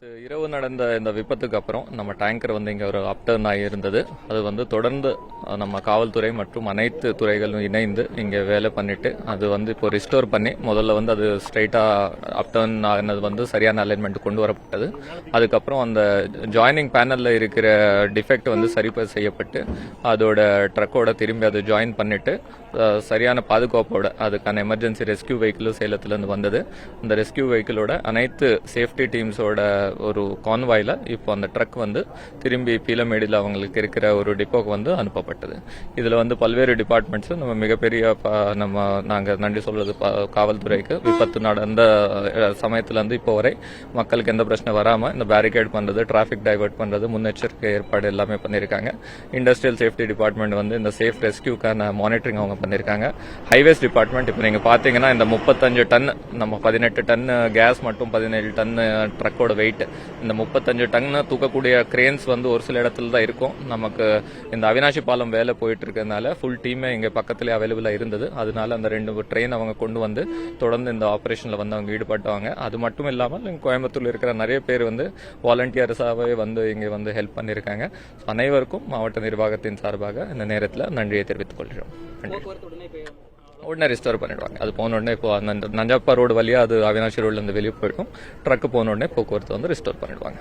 நேற்று இரவு நடந்த இந்த விபத்துக்கு அப்புறம் நம்ம டேங்கர் வந்து இங்கே ஒரு அப்டர்ன் ஆகி இருந்தது. அது வந்து தொடர்ந்து நம்ம காவல்துறை மற்றும் அனைத்து துறைகளும் இணைந்து இங்கே வேலை பண்ணிட்டு அது வந்து இப்போ ரிஸ்டோர் பண்ணி முதல்ல வந்து அது ஸ்ட்ரைட்டாக அப்டர்ன் ஆனது வந்து சரியான அலைன்மெண்ட் கொண்டு வரப்பட்டது. அதுக்கப்புறம் அந்த ஜாயினிங் பேனலில் இருக்கிற டிஃபெக்ட் வந்து சரி செய்யப்பட்டு அதோட ட்ரக்கோட திரும்பி அதை ஜாயின் பண்ணிட்டு சரியான பாதுகாப்போட அதுக்கான எமர்ஜென்சி ரெஸ்கியூ வெஹிக்கிளும் சேலத்திலேருந்து வந்தது. அந்த ரெஸ்கியூ வெஹிக்கிளோட அனைத்து சேஃப்டி டீம்ஸோட ஒரு கான்வாயில் இப்போ அந்த ட்ரக் வந்து திரும்பி பீலமேடியில் அவங்களுக்கு இருக்கிற ஒரு டிப்போக்கு வந்து அனுப்பப்பட்டது. இதில் வந்து பல்வேறு டிபார்ட்மெண்ட்ஸும் நம்ம மிகப்பெரிய நாங்கள் நன்றி சொல்றது காவல்துறைக்கு. விபத்து நடந்த சமயத்துலேருந்து இப்போ வரை மக்களுக்கு எந்த பிரச்சனை வராமல் இந்த பேரிகேட் பண்ணுறது, டிராஃபிக் டைவர்ட் பண்ணுறது, முன்னெச்சரிக்கை ஏற்பாடு எல்லாமே பண்ணியிருக்காங்க. இண்டஸ்ட்ரியல் சேஃப்டி டிபார்ட்மெண்ட் வந்து இந்த சேஃப் ரெஸ்கியூக்கான மானிட்டரிங் அவங்க பண்ணியிருக்காங்க. ஹைவேஸ் டிபார்ட்மெண்ட் இப்போ நீங்கள் பார்த்தீங்கன்னா இந்த 35 டன் நம்ம 18 டன் கேஸ் மற்றும் 17 டன் ட்ரக்கோட வெயிட், இந்த 35 டன் தூக்கக்கூடிய கிரேன்ஸ் வந்து ஒரு சில இடத்துல தான் இருக்கும். நமக்கு இந்த அவினாஷி பாலம் வேலை போயிட்டு இருக்கிறதுனால ஃபுல் டீமே இங்கே பக்கத்துலேயே அவைலபிளாக இருந்தது. அதனால அந்த 2 ட்ரெயின் அவங்க கொண்டு வந்து தொடர்ந்து இந்த ஆப்ரேஷனில் வந்து அவங்க ஈடுபட்டாங்க. அது மட்டும் இல்லாமல் கோயம்புத்தூர்ல இருக்கிற நிறைய பேர் வந்து வாலண்டியர்ஸாகவே வந்து இங்கே வந்து ஹெல்ப் பண்ணியிருக்காங்க. அனைவருக்கும் மாவட்ட நிர்வாகத்தின் சார்பாக இந்த நேரத்தில் நன்றியை தெரிவித்துக் கொள்கிறோம். உடனே ரிஸ்டோர் பண்ணிடுவாங்க. அது போன உடனே இப்போ நஞ்சாப்பா ரோடு வழியாக அது அவினாஷி ரோட்ல இருந்து வெளியே போயிடும். ட்ரக் போன உடனே போக்குவரத்து வந்து ரிஸ்டோர் பண்ணிடுவாங்க.